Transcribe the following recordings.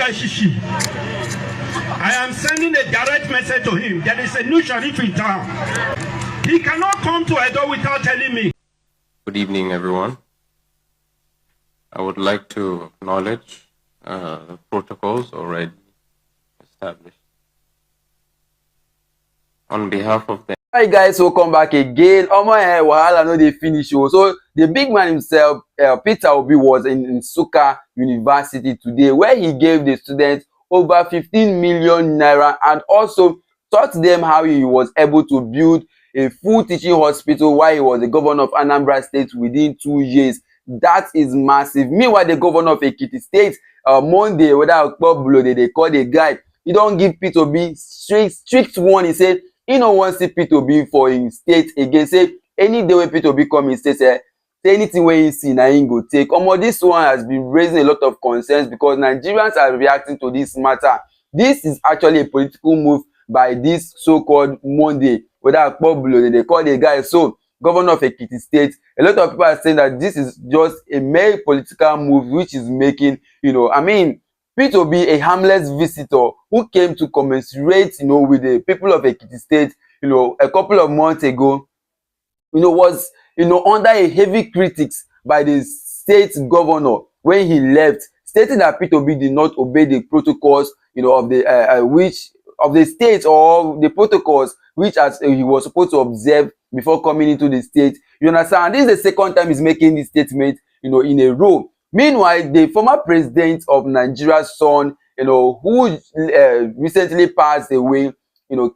guy shishi. I am sending a direct message to him. There is a new sheriff in town. He cannot come to Edo without telling me. Good evening, everyone. I would like to acknowledge the protocols already established. On behalf of the Hi guys, welcome back again. Wahala no dey finish. So the big man himself, Peter Obi, was in Nsuka University today, where he gave the students over 15 million naira and also taught them how he was able to build a full teaching hospital while he was the governor of Anambra State within 2 years. That is massive. Meanwhile, the governor of Ekiti State, Monday, whether okpebholo they call the guy, he don't give Peter Obi strict one. He said he no wan see Peter Obi for him state again. Say any day when Peter Obi come in state, say anything wey he see na him go take. This one has been raising a lot of concerns because Nigerians are reacting to this matter. This is actually a political move by this so-called Monday, whether okpebholo they call the guy. So governor of Ekiti State, a lot of people are saying that this is just a mere political move which is making, Peter Obi, a harmless visitor who came to commiserate, with the people of Ekiti State, a couple of months ago, was, under a heavy critics by the state governor when he left, stating that Peter Obi did not obey the protocols, of the state or the protocols which he was supposed to observe before coming into the state. You understand? This is the second time he's making this statement, in a row. Meanwhile, the former president of Nigeria's son, who recently passed away,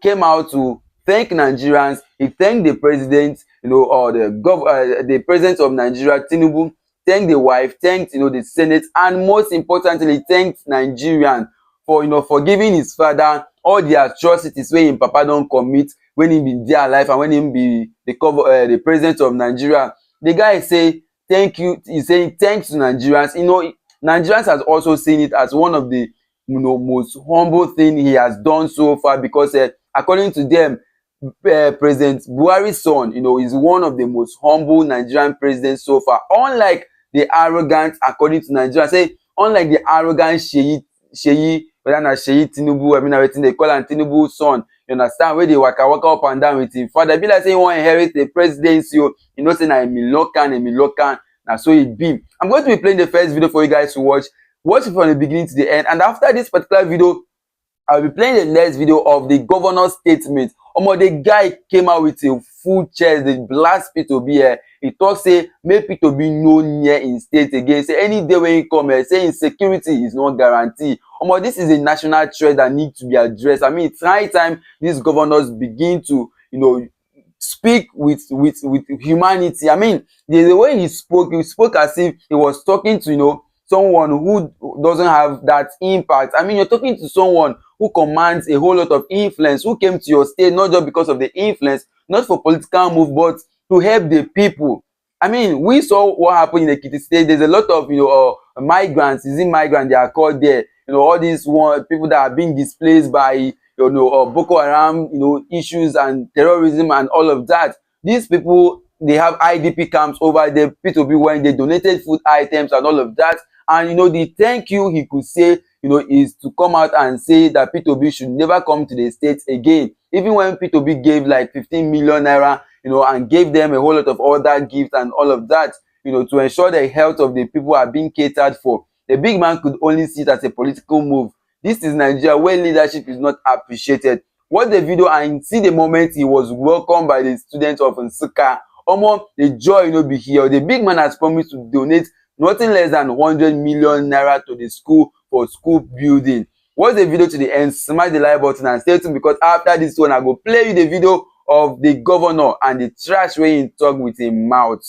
came out to thank Nigerians. He thanked the president, or the president of Nigeria, Tinubu, thanked the wife, thanked, the Senate, and most importantly, thanked Nigerians for, forgiving his father all the atrocities when him papa don't commit when he be there alive and when he be the president of Nigeria. The guy say, thank you. He's saying thanks to Nigerians. Nigerians has also seen it as one of the most humble thing he has done so far because according to them, President Buhari Son, is one of the most humble Nigerian presidents so far. Unlike the arrogant, according to Nigeria, say unlike the arrogant Sheyi, whether na Sheyi Tinubu, everything they call him Tinubu son. You understand? Where they waka up and down with him father. Be like say he want to inherit the presidency. Say na Milokan. Now so it be. I'm going to be playing the first video for you guys to watch. Watch it from the beginning to the end. And after this particular video, I'll be playing the next video of the governor's statement. The guy came out with a full chest. They blast Peter Obi. He talk say make Peter Obi no near in state again. Say any day when he come here, say insecurity is not guaranteed. This is a national threat that needs to be addressed. It's high time these governors begin to, speak with humanity. The way he spoke as if he was talking to, someone who doesn't have that impact. You're talking to someone who commands a whole lot of influence, who came to your state not just because of the influence, not for political move, but to help the people. We saw what happened in Ekiti State. There's a lot of, migrants. Is it migrants they are called there? All these people that are being displaced by, Boko Haram, issues and terrorism and all of that. These people, they have IDP camps over there. Peter Obi when they donated food items and all of that. And, the thank you he could say, is to come out and say that Peter Obi should never come to the States again. Even when Peter Obi gave like 15 million naira, and gave them a whole lot of other gifts and all of that, to ensure the health of the people are being catered for. The big man could only see it as a political move. This is Nigeria where leadership is not appreciated. Watch the video and see the moment he was welcomed by the students of Nsuka. The joy be here. The big man has promised to donate nothing less than 100 million naira to the school for school building. Watch the video to the end, smash the like button and stay tuned because after this one I go play you the video of the governor and the trash way he talk with his mouth.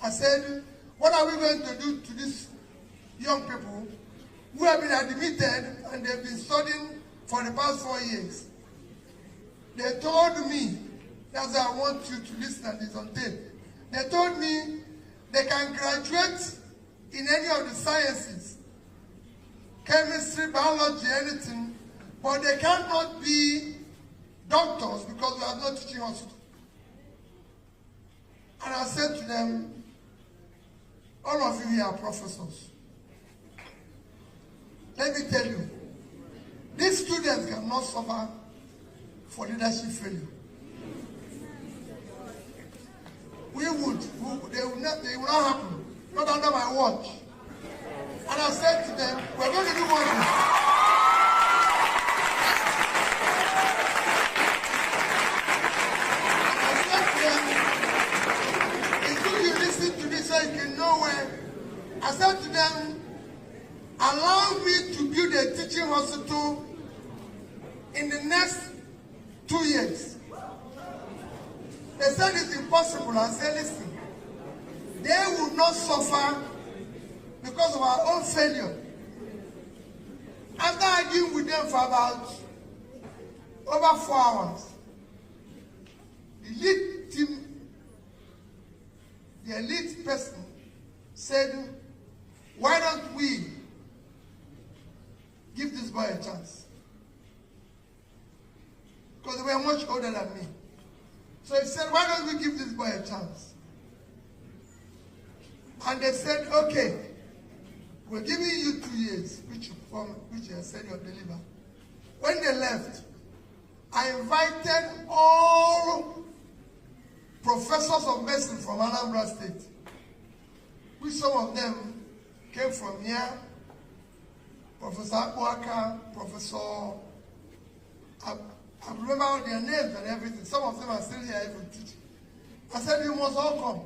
I said, what are we going to do to these young people who have been admitted and they've been studying for the past 4 years. They told me, that's why I want you to listen and it's on tape. They told me they can graduate in any of the sciences, chemistry, biology, anything, but they cannot be doctors because we are not teaching hospital. And I said to them, all of you here are professors. Let me tell you, these students cannot suffer for leadership failure. They will not happen, not under my watch. And I said to them, we're going to do one thing. I said to them, allow me to build a teaching hospital in the next 2 years. They said it's impossible. I said, listen, they will not suffer because of our own failure. After arguing with them for about over 4 hours, the lead team, the elite person said, why don't we give this boy a chance? Because they were much older than me. So he said, why don't we give this boy a chance? And they said, okay, we're giving you 2 years, which I said you'll deliver. When they left, I invited all professors of medicine from Anambra State, which some of them came from here. Professor Abuaka, Professor, I remember all their names and everything. Some of them are still here even teaching. I said, you must all come.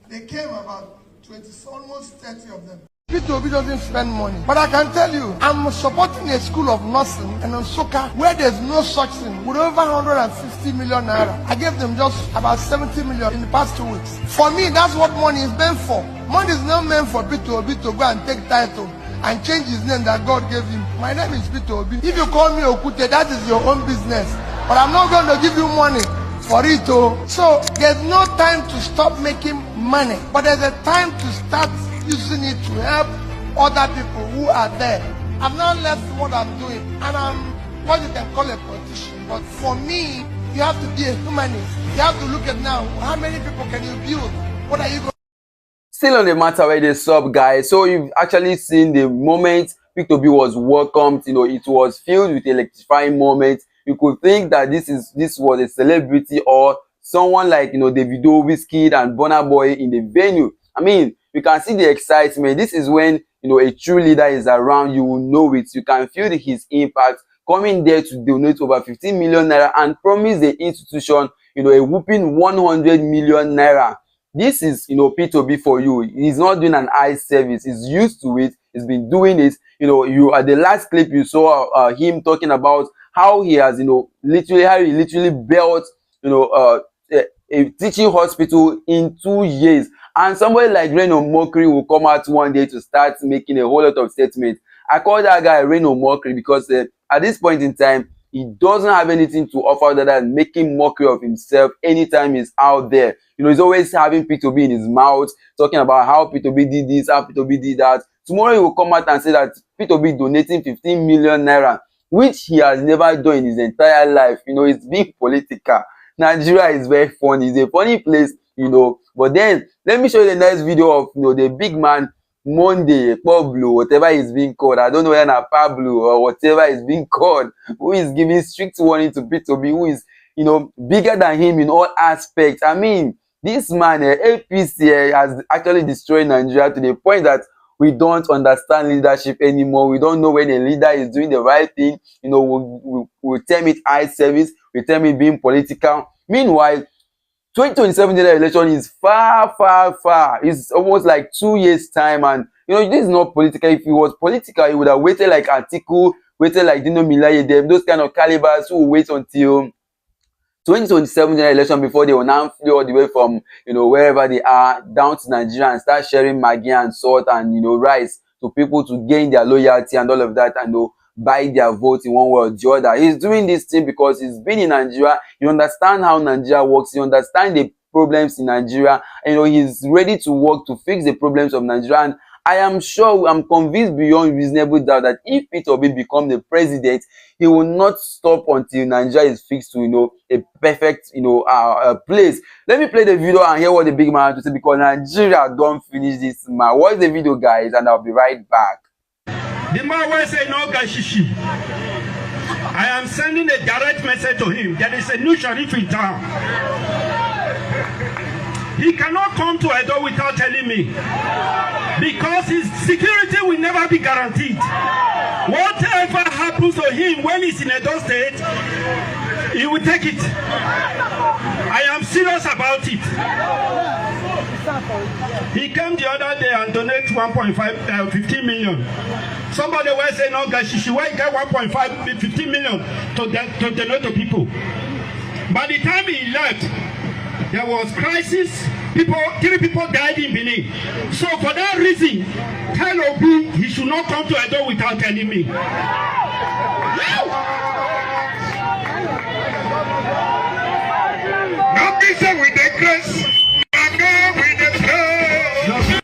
They came about 20, almost 30 of them. P2B doesn't spend money. But I can tell you, I'm supporting a school of nursing in nsuka where there's no such thing, with over 150 million naira. I gave them just about 70 million in the past 2 weeks. For me, that's what money is meant for. Money is not meant for P2B to go and take title and change his name that God gave him. My name is P2B. If you call me Okute, that is your own business. But I'm not going to give you money for it. So there's no time to stop making money. But there's a time to start using it to help other people who are there. I've not left what I'm doing, and I'm what you can call a politician. But for me, you have to be a humanist. You have to look at now, how many people can you build? What are you going? Still on the matter where they sub, guys. So you've actually seen the moment P2B was welcomed. You know, it was filled with electrifying moments. You could think that this was a celebrity or someone like, you know, Davido, Wizkid, and Burna Boy in the venue. I mean, you can see the excitement. This is when, you know, a true leader is around. You will know it. You can feel his impact coming there to donate over 15 million naira and promise the institution, you know, a whooping 100 million naira. This is, you know, P2B for you. He's not doing an eye service. He's used to it. He's been doing it. You know, you at the last clip you saw him talking about how he has, you know, literally built, you know, a teaching hospital in 2 years. And somebody like Reno Mokri will come out one day to start making a whole lot of statements. I call that guy Reno Mokri because at this point in time, he doesn't have anything to offer other than making mockery of himself anytime he's out there. You know, he's always having P2B in his mouth, talking about how P2B did this, how P2B did that. Tomorrow he will come out and say that P2B donating 15 million naira, which he has never done in his entire life. You know, it's being political. Nigeria is very funny. It's a funny place, you know. But then, let me show you the next video of, you know, the big man, Monday, Pablo, whatever he's being called. I don't know whether Pablo or whatever is being called, who is giving strict warning to P2B, who is, you know, bigger than him in all aspects. I mean, this man, APC, has actually destroyed Nigeria to the point that we don't understand leadership anymore. We don't know when a leader is doing the right thing. You know, we'll term it eye service. We term it being political. Meanwhile, 2027 general election is far. It's almost like 2 years time, and you know, this is not political. If it was political, it would have waited like Atiku, waited like Dino Milaye, them, those kind of calibers who will wait until 2027 general election before they will now fly all the way from, you know, wherever they are down to Nigeria and start sharing maggi and salt and, you know, rice to people to gain their loyalty and all of that. And buy their vote in one way or the other. He's doing this thing because he's been in Nigeria. You understand how Nigeria works. You understand the problems in Nigeria. And, he's ready to work to fix the problems of Nigeria. And I am sure, I'm convinced beyond reasonable doubt that if Peter Obi become the president, he will not stop until Nigeria is fixed to, a perfect, place. Let me play the video and hear what the big man has to say, because Nigeria don't finish this man. Watch the video, guys, and I'll be right back. The man will say no gashishi. I am sending a direct message to him. There is a new sheriff in town. He cannot come to Edo without telling me, because his security will never be guaranteed. Whatever happens to him when he's in Edo State, he will take it. I am serious about it. He came the other day and donated 15 million. Somebody will say, no, Gashishi, why get 15 million to donate to people? By the time he left, there was crisis. 3 people died in Benin. So for that reason, tell Obi he should not come to Edo without telling me. Nothing said with the grace, with the flow.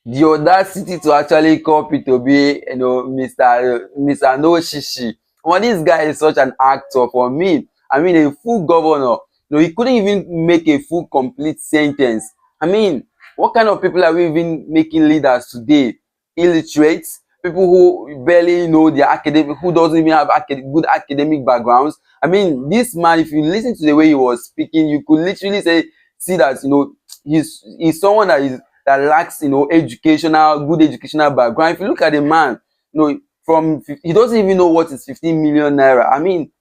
The audacity to actually call Peter Obi, Mr. No Shishi. Well, this guy is such an actor for me. I mean, a full governor. He couldn't even make a full complete sentence. I mean, what kind of people are we even making leaders today? Illiterates, people who barely know their academic, who doesn't even have good academic backgrounds. I mean, this man, if you listen to the way he was speaking, you could literally see that he's someone that lacks good educational background. If you look at the man, he doesn't even know what is 15 million naira. I mean,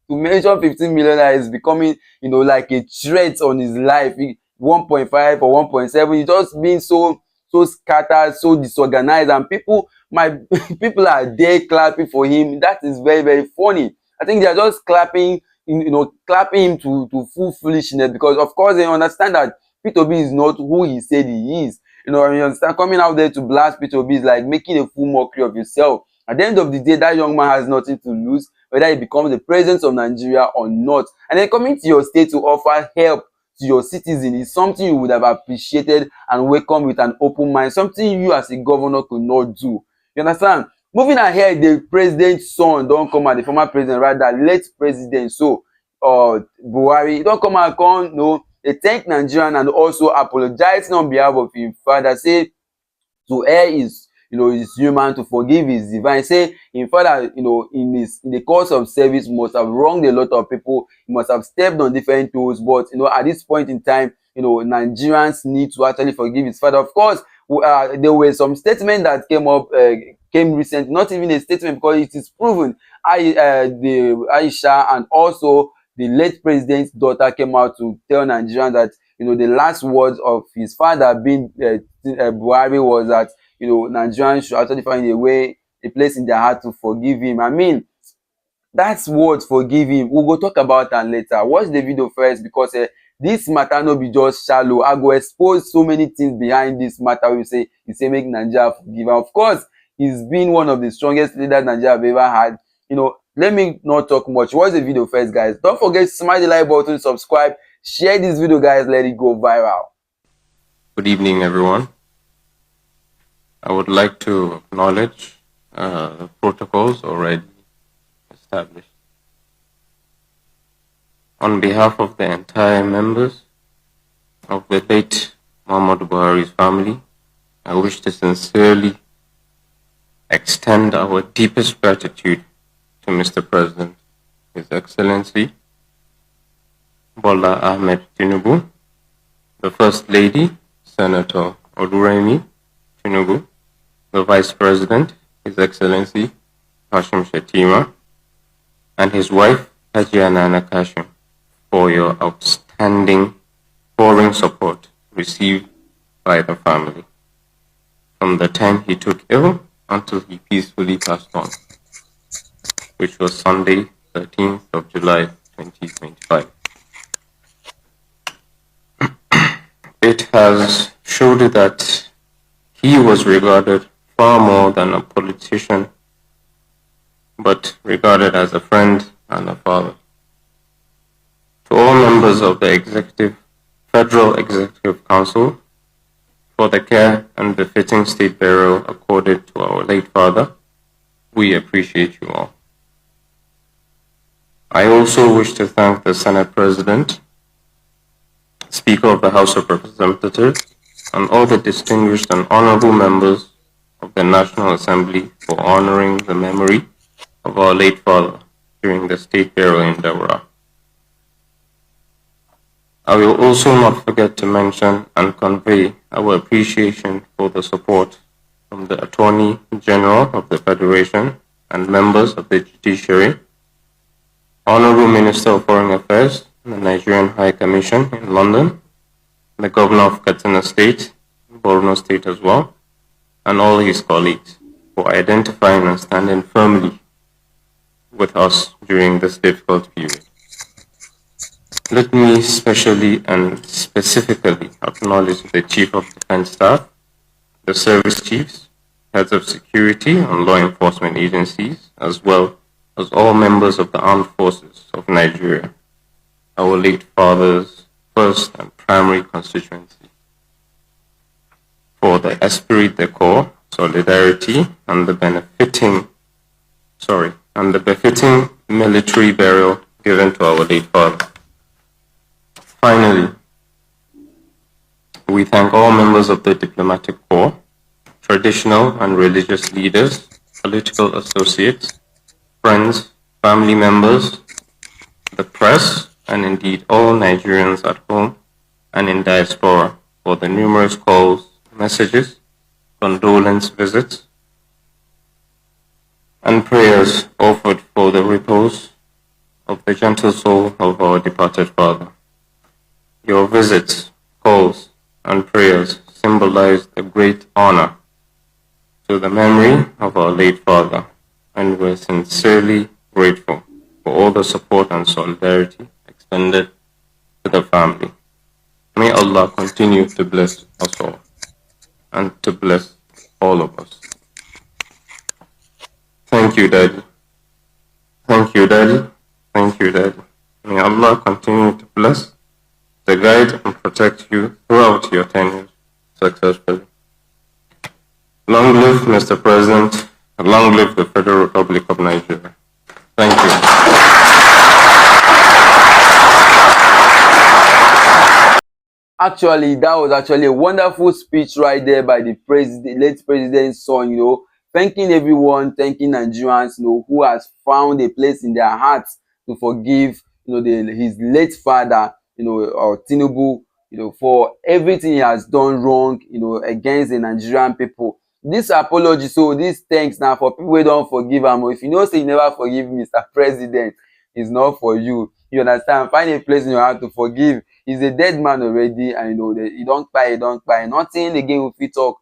to mention 15 million naira is becoming like a threat on his life. 1.5 or 1.7, he's just being so scattered, so disorganized, and people are there clapping for him. That is very, very funny. I think they are just clapping him to full foolishness, because of course they understand that Peter Obi is not who he said he is. You understand, coming out there to blast Peter Obi is like making a full mockery of yourself. At the end of the day, that young man has nothing to lose, whether he becomes the president of Nigeria or not. And then coming to your state to offer help to your citizens is something you would have appreciated and welcomed with an open mind, something you as a governor could not do. You understand? Moving ahead, the president's son don't come at the former president, rather late president, Buhari, don't come and they thank Nigerian and also apologizing on behalf of his father. Say to err is human, to forgive is divine. Say in father, in the course of service, must have wronged a lot of people. He must have stepped on different toes. But at this point in time, Nigerians need to actually forgive his father. Of course, there were some statements that came recently. Not even a statement, because it is proven. The Aisha and also the late president's daughter came out to tell Nigerians that the last words of his father, being Buhari, was that Nigerians should actually find a place in their heart to forgive him. I mean, that's what forgive him. We'll go talk about that later. Watch the video first, because this matter no be just shallow. I go expose so many things behind this matter. We say make Nigeria forgive. And of course, he's been one of the strongest leaders Nigeria have ever had. Let me not talk much. Watch the video first, guys. Don't forget to smash the like button, subscribe, share this video, guys. Let it go viral. Good evening, everyone. I would like to acknowledge the protocols already established. On behalf of the entire members of the late Muhammad Buhari's family, I wish to sincerely extend our deepest gratitude to Mr. President, His Excellency Bola Ahmed Tinubu, the First Lady, Senator Oluremi Tinubu, the Vice President, His Excellency Kashim Shettima, and his wife, Hajiana Kashim, for your outstanding foreign support received by the family from the time he took ill until he peacefully passed on, which was Sunday, 13th of July, 2025. It has showed that he was regarded far more than a politician but regarded as a friend and a father. To all members of the Federal Executive Council, for the care and befitting state burial accorded to our late father, we appreciate you all. I also wish to thank the Senate President, Speaker of the House of Representatives, and all the distinguished and honorable members of the National Assembly for honoring the memory of our late father during the state burial in Daura. I will also not forget to mention and convey our appreciation for the support from the Attorney General of the Federation and members of the Judiciary, Honorable Minister of Foreign Affairs, the Nigerian High Commission in London, the Governor of Kaduna State, Borno State as well, and all his colleagues for identifying and standing firmly with us during this difficult period. Let me specially and specifically acknowledge the Chief of Defense Staff, the service chiefs, heads of security and law enforcement agencies, as well as all members of the armed forces of Nigeria, our late father's first and primary constituency, for the esprit de corps, solidarity, and the befitting military burial given to our late father. Finally, we thank all members of the diplomatic corps, traditional and religious leaders, political associates, friends, family members, the press, and indeed all Nigerians at home and in diaspora for the numerous calls, messages, condolence visits, and prayers offered for the repose of the gentle soul of our departed father. Your visits, calls, and prayers symbolize the great honor to the memory of our late father, and we're sincerely grateful for all the support and solidarity extended to the family. May Allah continue to bless us all and to bless all of us. Thank you, Daddy. Thank you, Daddy. Thank you, Daddy. May Allah continue to bless, to guide and protect you throughout your tenure successfully. Long live Mr. President, and long live the Federal Republic of Nigeria. Thank you. Actually, that was actually a wonderful speech right there by the late President's son, thanking everyone, thanking Nigerians, who has found a place in their hearts to forgive, his late father, or Tinubu, for everything he has done wrong, against the Nigerian people. This apology, so this thanks now for people who don't forgive him. If you say you never forgive Mr. President, it's not for you. You understand? Find a place in your heart to forgive. He's a dead man already, and he don't cry, nothing again will fit talk.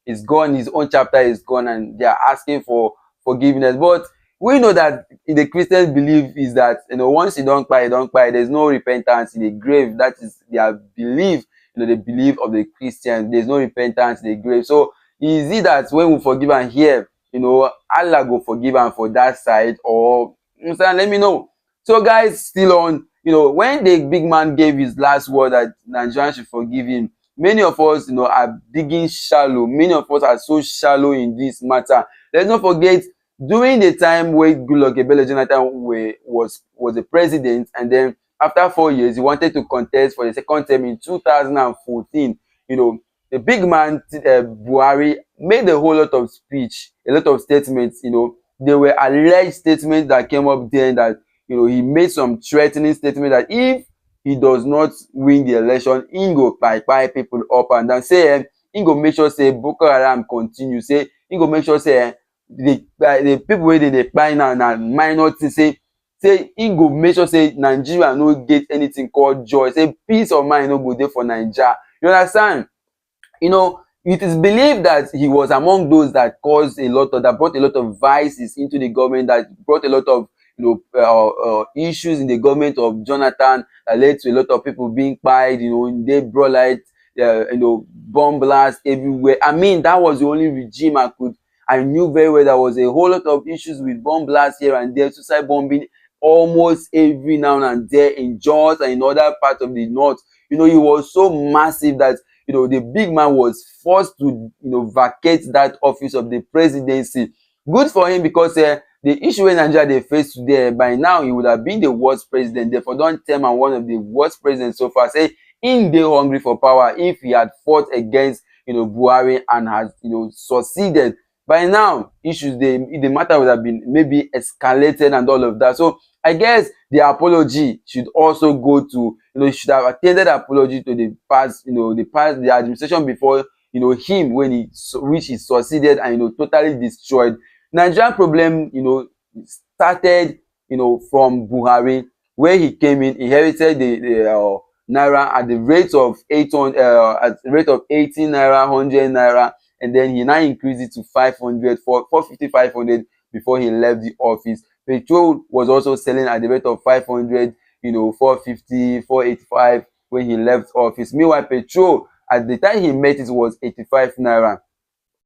It's gone, his own chapter is gone, and they are asking for forgiveness. But we know that in the Christian belief is that once you don't cry, there's no repentance in the grave. That is their belief, the belief of the Christians. There's no repentance in the grave. So is it that when we forgive and hear, Allah go forgive and for that side, or let me know. So guys, still on, when the big man gave his last word that Nigerians should forgive him, many of us, are digging shallow. Many of us are so shallow in this matter. Let's not forget, during the time when Okpebholo was the president, and then after 4 years, he wanted to contest for the second term in 2014. The big man, Buhari, made a whole lot of speech, a lot of statements. There were alleged statements that came up then that, he made some threatening statement that if he does not win the election, he go buy people up and down. Say, he go make sure say Boko Haram continue. Say, he go make sure say the people where they buy now and minor thing. Say he go make sure say Nigeria no get anything called joy. Say peace of mind no go there for Nigeria. You understand? It is believed that he was among those that brought a lot of vices into the government, that brought a lot of issues in the government of Jonathan, that led to a lot of people being fired. They brought bomb blasts everywhere. I mean, that was the only regime I could I knew very well there was a whole lot of issues with bomb blasts here and there, suicide bombing almost every now and then in Jos and in other parts of the north. You know, it was so massive that, you know, the big man was forced to, you know, vacate that office of the presidency. Good for him, because the issue in Nigeria they face today, by now he would have been the worst president. Therefore, don't tell me one of the worst presidents so far. Say in they hungry for power. If he had fought against, you know, Buhari and has, you know, succeeded, by now issues the matter would have been maybe escalated and all of that. So I guess the apology should also go to, you know, should have attended apology to the past, you know, the administration before, you know, him, when he which he succeeded and, you know, totally destroyed. Nigerian problem, you know, started, you know, from Buhari, where he came in, inherited the naira at the rate of 18 naira, 100 naira, and then he now increased it to 500, 450, 500 before he left the office. Petrol was also selling at the rate of 500, you know, 450, 485 when he left office. Meanwhile, petrol at the time he met it was 85 naira.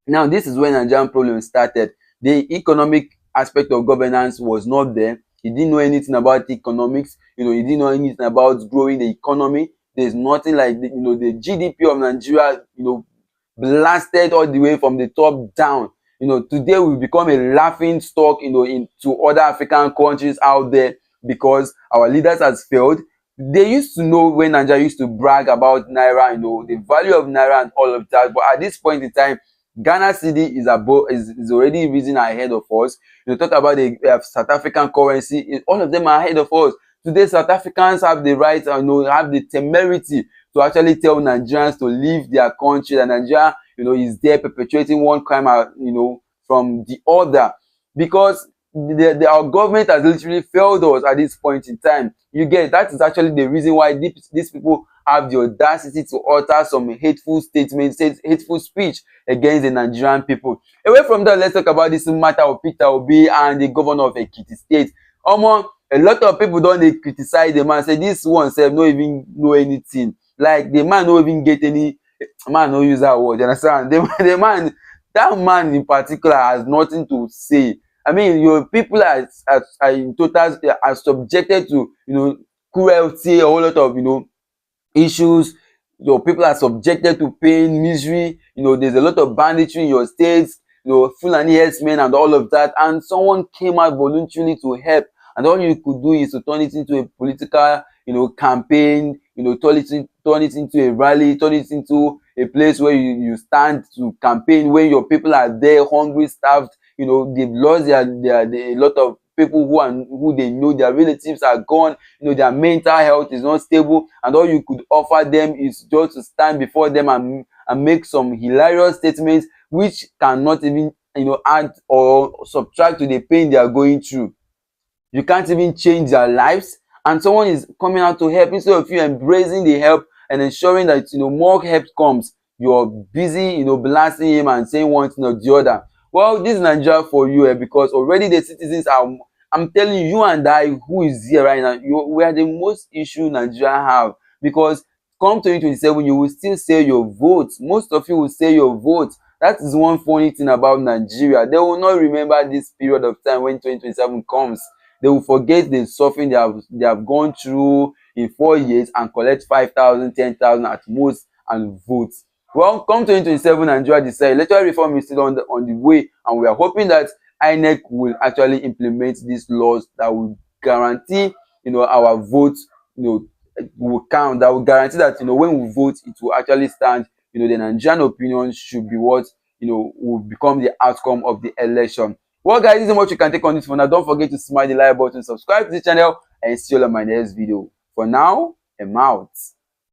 Now, this is when Nigerian problem started. The economic aspect of governance was not there. He didn't know anything about economics. You know, he didn't know anything about growing the economy. There's nothing like, you know, the GDP of Nigeria, you know, blasted all the way from the top down. You know, today we've become a laughing stock, you know, into other African countries out there, because our leaders has failed. They used to know when Nigeria used to brag about naira, you know, the value of naira and all of that. But at this point in time, Ghana cedi is already risen ahead of us. You know, talk about the South African currency, all of them are ahead of us. Today, South Africans have the right, you know, have the temerity to actually tell Nigerians to leave their country, that Nigeria, you know, is there perpetuating one crime, you know, from the other, because our government has literally failed us at this point in time. You get, that is actually the reason why these people have the audacity to utter some hateful statements, hateful speech against the Nigerian people. Away from that, let's talk about this matter of Peter Obi and the governor of Ekiti State. A lot of people don't criticize the man, say this one self no even know anything. Like, the man no even get any, man no use that word, you understand? The man, that man in particular has nothing to say. I mean, your people are in total are subjected to, you know, cruelty, a whole lot of, you know, issues. Your people are subjected to pain, misery. You know, there's a lot of banditry in your states, you know, Fulani herdsmen and all of that. And someone came out voluntarily to help. And all you could do is to turn it into a political, you know, campaign, you know, turn it into a rally, turn it into a place where you stand to campaign, when your people are there, hungry, starved. You know, they've lost a lot of people who they know, their relatives are gone. You know, their mental health is not stable, and all you could offer them is just to stand before them and make some hilarious statements which cannot even, you know, add or subtract to the pain they are going through. You can't even change their lives, and someone is coming out to help. Instead of you embracing the help and ensuring that, you know, more help comes, you're busy, you know, blasting him and saying one thing or the other. Well, this is Nigeria for you, because already the citizens are, I'm telling you, you and I, who is here right now, we are the most issue Nigeria have, because come 2027, you will still say your vote. Most of you will say your vote. That is one funny thing about Nigeria. They will not remember this period of time when 2027 comes. They will forget the suffering they have gone through in 4 years and collect 5,000, 10,000 at most and vote. Well, come 2027, Nigeria decide electoral reform is still on the way, and we are hoping that INEC will actually implement these laws that will guarantee, you know, our votes, you know, will count. That will guarantee that, you know, when we vote, it will actually stand. You know, the Nigerian opinion should be what, you know, will become the outcome of the election. Well, guys, this is what you can take on this for now. Don't forget to smash the like button, subscribe to the channel, and see you on my next video. For now, I'm out.